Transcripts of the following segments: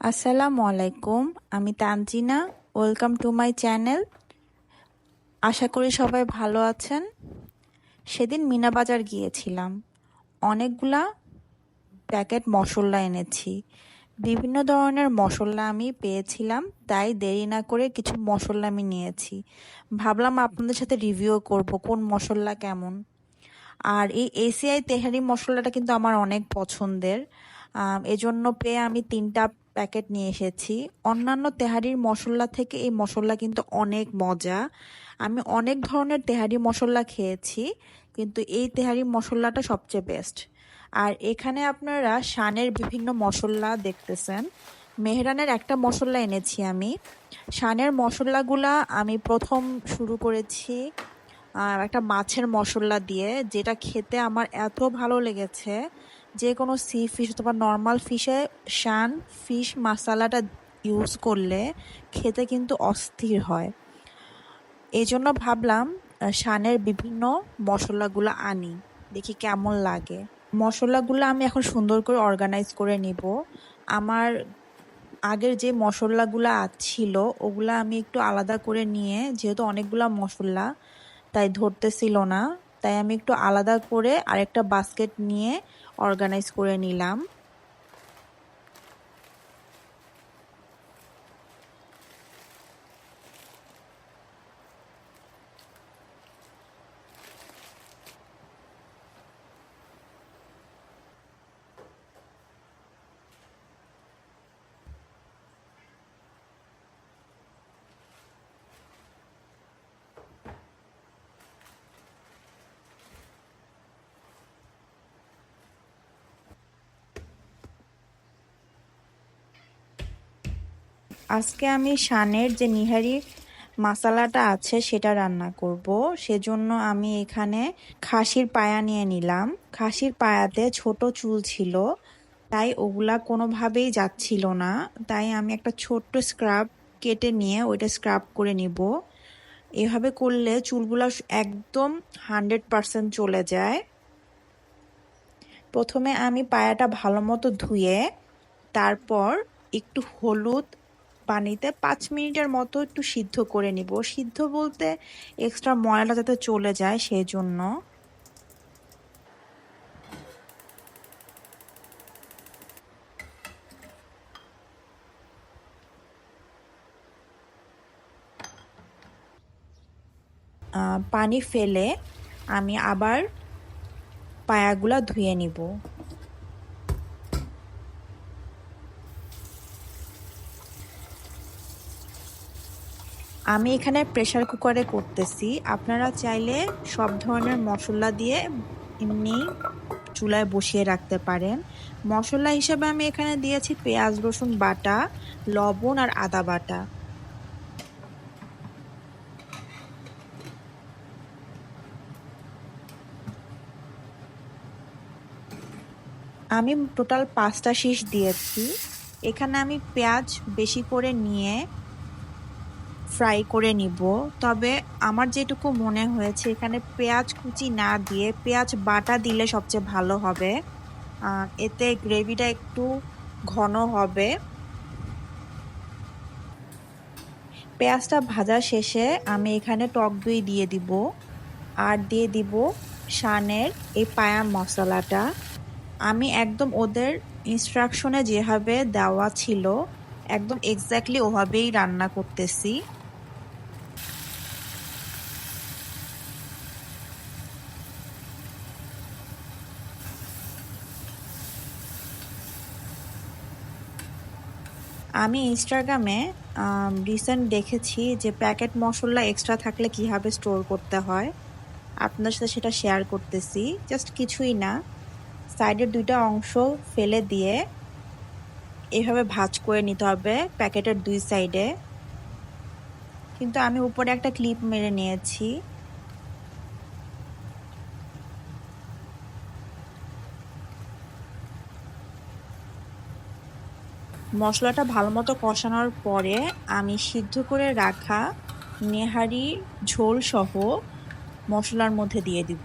আসসালামু আলাইকুম। আমি Tanzina. Welcome to my channel. আশা করি সবাই ভালো আছেন। সেদিন মিনা বাজার গিয়েছিলাম। অনেকগুলা প্যাকেট মশলা এনেছি। বিভিন্ন ধরনের মশলা আমি পেয়েছিলাম, তাই দেরি না করে কিছু মশলা আমি নিয়েছি। ভাবলাম আপনাদের সাথে রিভিউ করব কোন মশলা কেমন। আর এই এসিআই তেহারি মশলাটা কিন্তু আমার অনেক পছন্দের। এজন্য পেয়ে আমি 3টা প্যাকেট নিয়ে এসেছি। অন্যান্য তেহারির মশলা থেকে এই মশলা কিন্তু অনেক মজা। আমি অনেক ধরনের তেহারি মশলা খেয়েছি, কিন্তু এই তেহারি মশলাটা সবচেয়ে বেস্ট। আর এখানে আপনারা শানের বিভিন্ন মশলা দেখতেছেন। মেহরানের একটা মশলা এনেছি আমি। শানের মশলাগুলা আমি প্রথম শুরু করেছি একটা মাছের মশলা দিয়ে, যেটা খেতে আমার এত ভালো লেগেছে। যে কোনো সি ফিশ অথবা নর্মাল ফিশে শান ফিশ মশলাটা ইউজ করলে খেতে কিন্তু অস্থির হয়। এই জন্য ভাবলাম শানের বিভিন্ন মশলাগুলো আনি, দেখি কেমন লাগে। মশলাগুলো আমি এখন সুন্দর করে অর্গানাইজ করে নিব। আমার আগের যে মশলাগুলা ছিল ওগুলা আমি একটু আলাদা করে নিয়ে, যেহেতু অনেকগুলা মশলা তাই ধরতেছিল না, তাই আমি একটু আলাদা করে আরেকটা বাস্কেট নিয়ে অর্গানাইজ করে নিলাম। আজকে আমি শানের যে নিহারি মশলাটা আছে সেটা রান্না করব। সেজন্য আমি এখানে খাসির পায়া নিয়ে নিলাম। খাসির পায়াতে ছোট চুল ছিল, তাই ওগুলা কোনোভাবেই যাচ্ছিল না। তাই আমি একটা ছোট্ট স্ক্রাব কেটে নিয়ে ওইটা স্ক্রাব করে নিব। এভাবে করলে চুলগুলা একদম 100% চলে যায়। প্রথমে আমি পায়াটা ভালো মতো ধুয়ে তারপর একটু হলুদ পানিতে 5 মিনিটের মতো একটু সিদ্ধ করে নিব। সিদ্ধ বলতে এক্সট্রা ময়লা যাতে চলে যায় সেই জন্য। পানি ফেলে আমি আবার পায়াগুলা ধুয়ে নিব। আমি এখানে প্রেসার কুকারে করতেছি। আপনারা চাইলে সব ধরনের মশলা দিয়ে এমনি চুলায় বসিয়ে রাখতে পারেন। মশলা হিসেবে আমি এখানে দিয়েছি পেঁয়াজ রসুন বাটা, লবণ আর আদা বাটা। আমি টোটাল 5টা শীষ দিয়েছি। এখানে আমি পেঁয়াজ বেশি করে নিয়ে ফ্রাই করে নিব। তবে আমার যেটুকু মনে হয়েছে এখানে পেঁয়াজ কুচি না দিয়ে পেঁয়াজ বাটা দিলে সবচেয়ে ভালো হবে। এতে গ্রেভিটা একটু ঘন হবে। পেঁয়াজটা ভাজা শেষে আমি এখানে টক দই দিয়ে দিব, আর দিয়ে দিব শানের এই পায়া মশলাটা। আমি একদম ওদের ইনস্ট্রাকশনে যেভাবে দেওয়া ছিল একদম এক্স্যাক্টলি ওভাবেই রান্না করতেছি। আমি ইনস্টাগ্রামে রিসেন্ট দেখেছি যে প্যাকেট মশলা এক্সট্রা থাকলে কিভাবে স্টোর করতে হয়। আপনার সাথে সেটা শেয়ার করতেছি। জাস্ট কিছুই না, সাইডের 2টা অংশ ফেলে দিয়ে এভাবে ভাঁজ করে নিতে হবে প্যাকেটের 2 সাইডে। কিন্তু আমি উপরে একটা ক্লিপ মেরে নিয়েছি। মশলাটা ভালো মতো কষানোর পরে আমি সিদ্ধ করে রাখা নেহারি ঝোল সহ মশলার মধ্যে দিয়ে দিব।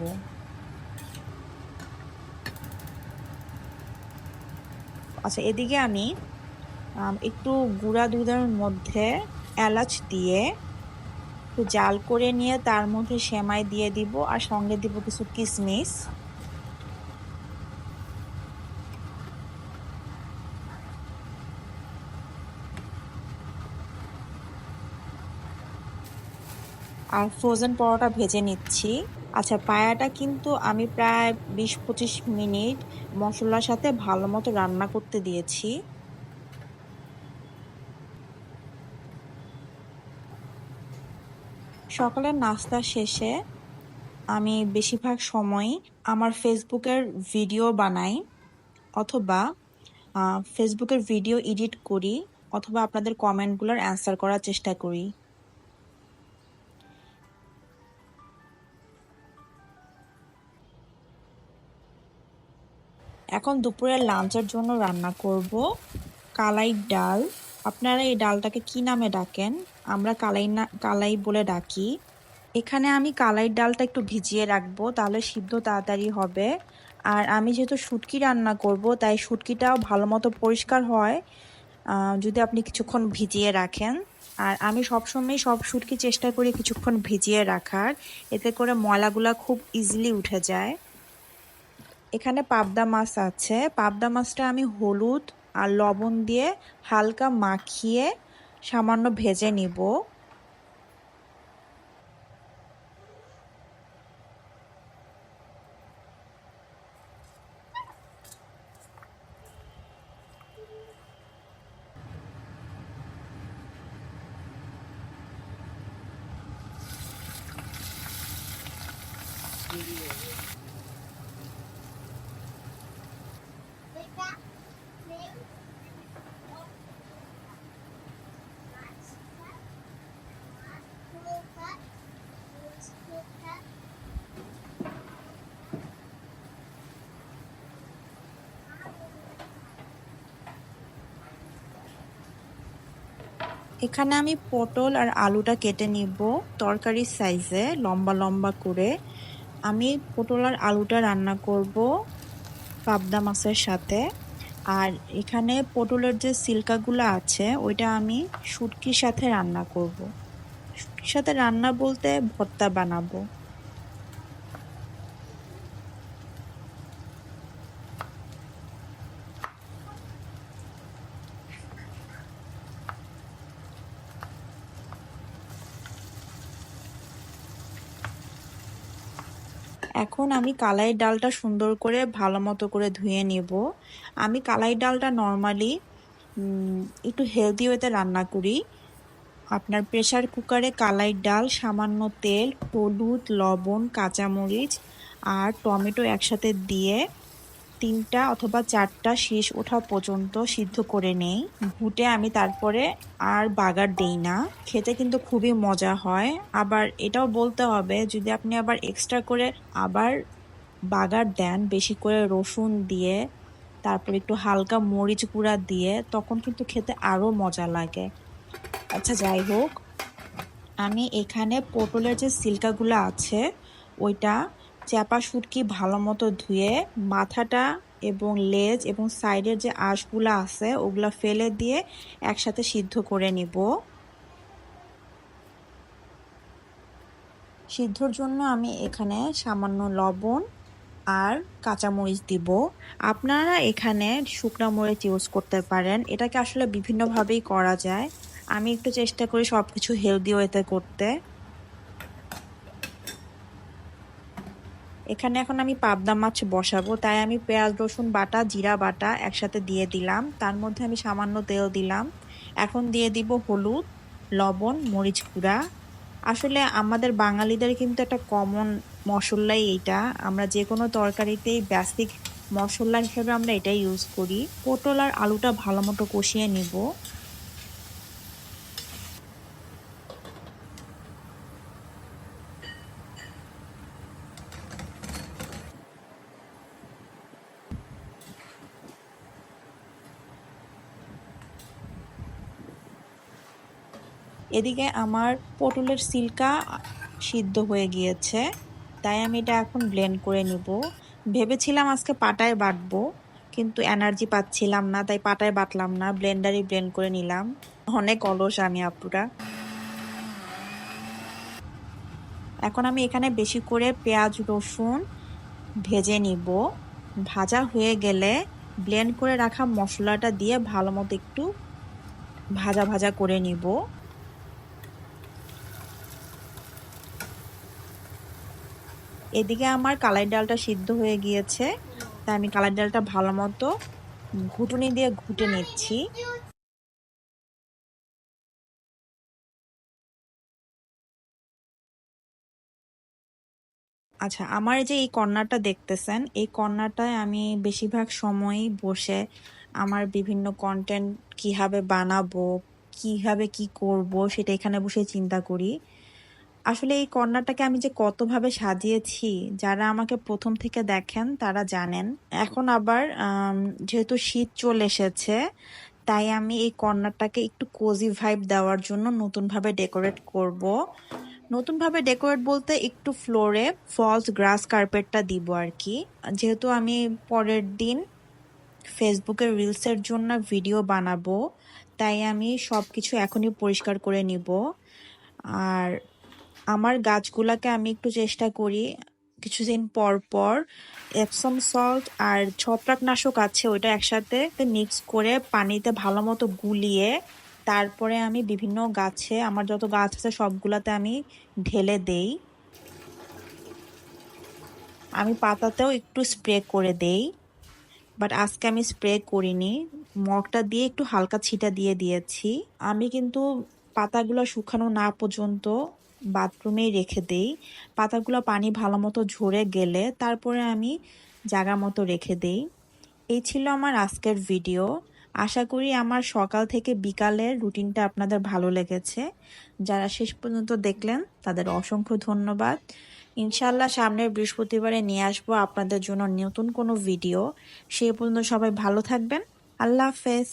আচ্ছা, এদিকে আমি একটু গুঁড়া দুধের মধ্যে এলাচ দিয়ে একটু জাল করে নিয়ে তার মধ্যে সেমাই দিয়ে দিব আর সঙ্গে দিব কিছু কিশমিশ। আর ফ্রোজেন পরোটা ভেজে নিচ্ছি। আচ্ছা, পায়াটা কিন্তু আমি প্রায় 20-25 মিনিট মশলার সাথে ভালো মতো রান্না করতে দিয়েছি। সকালের নাস্তা শেষে আমি বেশিরভাগ সময়ই আমার ফেসবুকের ভিডিও বানাই, অথবা ফেসবুকের ভিডিও এডিট করি, অথবা আপনাদের কমেন্টগুলোর অ্যান্সার করার চেষ্টা করি। এখন দুপুরের লাঞ্চের জন্য রান্না করব কালাই ডাল। আপনারা এই ডালটাকে কি নামে ডাকেন? আমরা কালাই বলে ডাকি। এখানে আমি কালাই ডালটা একটু ভিজিয়ে রাখবো, তাহলে সিদ্ধ তাড়াতাড়ি হবে। আর আমি যেহেতু শুটকি রান্না করব, তাই শুটকিটাও ভালো মতো পরিষ্কার হয় যদি আপনি কিছুক্ষণ ভিজিয়ে রাখেন। আর আমি সবসময় সব শুটকি চেষ্টা করি কিছুক্ষণ ভিজিয়ে রাখার, এতে করে ময়লাগুলা খুব ইজিলি উঠে যায়। এখানে পাবদা মাছ আছে। পাবদা মাছটা আমি হলুদ আর লবণ দিয়ে হালকা মাখিয়ে সামান্য ভেজে নিব। এখানে আমি পটল আর আলুটা কেটে নিব তরকারির সাইজে লম্বা লম্বা করে। আমি পটল আর আলুটা রান্না করব পাবদা মাছের সাথে। আর এখানে পটলের যে সিল্কাগুলো আছে ওইটা আমি শুটকির সাথে রান্না করব। শুটকির সাথে রান্না বলতে ভর্তা বানাবো। এখন আমি কালাই ডালটা সুন্দর করে ভালো মতো করে ধুয়ে নিব। আমি কালাই ডালটা নর্মালি একটু হেলদি ওয়েতে রান্না করি। আপনার প্রেসার কুকারে কালাই ডাল, সামান্য তেল, হলুদ, লবণ, কাঁচামরিচ আর টমেটো একসাথে দিয়ে 3টা অথবা 4টা শীষ ওঠা পর্যন্ত সিদ্ধ করে নেই। ঘুটে আমি তারপরে আর বাগার দেই না। খেতে কিন্তু খুবই মজা হয়। আবার এটাও বলতে হবে, যদি আপনি আবার এক্সট্রা করে আবার বাগার দেন বেশি করে রসুন দিয়ে, তারপর একটু হালকা মরিচ গুঁড়া দিয়ে, তখন কিন্তু খেতে আরো মজা লাগে। আচ্ছা, যাই হোক, আমি এখানে পটলের যে সিল্কাগুলো আছে ওইটা চাপা শুটকি ভালো মতো ধুয়ে মাথাটা এবং লেজ এবং সাইডের যে আঁশগুলো আছে ওগুলা ফেলে দিয়ে একসাথে সিদ্ধ করে নিব। সিদ্ধর জন্য আমি এখানে সামান্য লবণ আর কাঁচামরিচ দিব। আপনারা এখানে শুকনা মরিচ ইউজ করতে পারেন, এটাকে আসলে বিভিন্নভাবেই করা যায়। আমি একটু চেষ্টা করি সবকিছু হেলদি ওয়েতে করতে। এখানে এখন আমি পাবদা মাছ বসাবো, তাই আমি পেঁয়াজ রসুন বাটা জিরা বাটা একসাথে দিয়ে দিলাম। তার মধ্যে আমি সামান্য তেল দিলাম। এখন দিয়ে দিব হলুদ, লবণ, মরিচ গুঁড়া। আসলে আমাদের বাঙালিদের কিন্তু একটা কমন মশলাই এইটা, আমরা যে কোনো তরকারিতেই বেসিক মশলা হিসেবে আমরা এটাই ইউজ করি। পটল আর আলুটা ভালো মতো কষিয়ে নিব। এদিকে আমার পটলের সিল্কা সিদ্ধ হয়ে গিয়েছে, তাই আমি এটা এখন ব্লেন্ড করে নিব। ভেবেছিলাম আজকে পাটায় বাটবো, কিন্তু এনার্জি পাচ্ছিলাম না, তাই পাটায় বাটলাম না, ব্লেন্ডারই ব্লেন্ড করে নিলাম। অনেক অলস আমি আপুরা। এখন আমি এখানে বেশি করে পেঁয়াজ রসুন ভেজে নিব। ভাজা হয়ে গেলে ব্লেন্ড করে রাখা মশলাটা দিয়ে ভালো মতো একটু ভাজা ভাজা করে নিব। এদিকে আমার কালাই ডালটা সিদ্ধ হয়ে গিয়েছে, তাই আমি কালাই ডালটা ভালো মতো ঘুটুনি দিয়ে ঘুটে নিচ্ছি। আচ্ছা, আমার যে এই কর্নারটা দেখতেছেন, এই কর্নারটায় আমি বেশিরভাগ সময়ই বসে আমার বিভিন্ন কন্টেন্ট কিভাবে বানাবো, কিভাবে কি করব সেটা এখানে বসে চিন্তা করি। আসলে এই কর্নারটাকে আমি যে কতভাবে সাজিয়েছি, যারা আমাকে প্রথম থেকে দেখেন তারা জানেন। এখন আবার যেহেতু শীত চলে এসেছে, তাই আমি এই কর্নারটাকে একটু কোজি ভাইব দেওয়ার জন্য নতুনভাবে ডেকোরেট করব। নতুনভাবে ডেকোরেট বলতে একটু ফ্লোরে ফলস গ্রাস কার্পেটটা দিব আর কি। যেহেতু আমি পরের দিন ফেসবুকে রিলসের জন্য ভিডিও বানাবো, তাই আমি সবকিছু এখনই পরিষ্কার করে নিব। আর আমার গাছগুলাকে আমি একটু চেষ্টা করি কিছুদিন পর পর এপসম সল্ট আর ছত্রাকনাশক আছে ওইটা একসাথে মিক্স করে পানিতে ভালো মতো গুলিয়ে তারপরে আমি বিভিন্ন গাছে, আমার যত গাছ আছে সবগুলাতে আমি ঢেলে দেই। আমি পাতাতেও একটু স্প্রে করে দেই, বাট আজকে আমি স্প্রে করিনি, মগটা দিয়ে একটু হালকা ছিটা দিয়ে দিয়েছি। আমি কিন্তু পাতাগুলো শুকানো না পর্যন্ত বাথরুমেই রেখে দেই। পাতাগুলো পানি ভালো মতো ঝরে গেলে তারপরে আমি জায়গা মতো রেখে দেই। এই ছিল আমার আজকের ভিডিও। আশা করি আমার সকাল থেকে বিকালের রুটিনটা আপনাদের ভালো লেগেছে। যারা শেষ পর্যন্ত দেখলেন তাদের অসংখ্য ধন্যবাদ। ইনশাল্লাহ সামনের বৃহস্পতিবারে নিয়ে আসবো আপনাদের জন্য নতুন কোনো ভিডিও। সেই পর্যন্ত সবাই ভালো থাকবেন। আল্লাহ হাফেজ।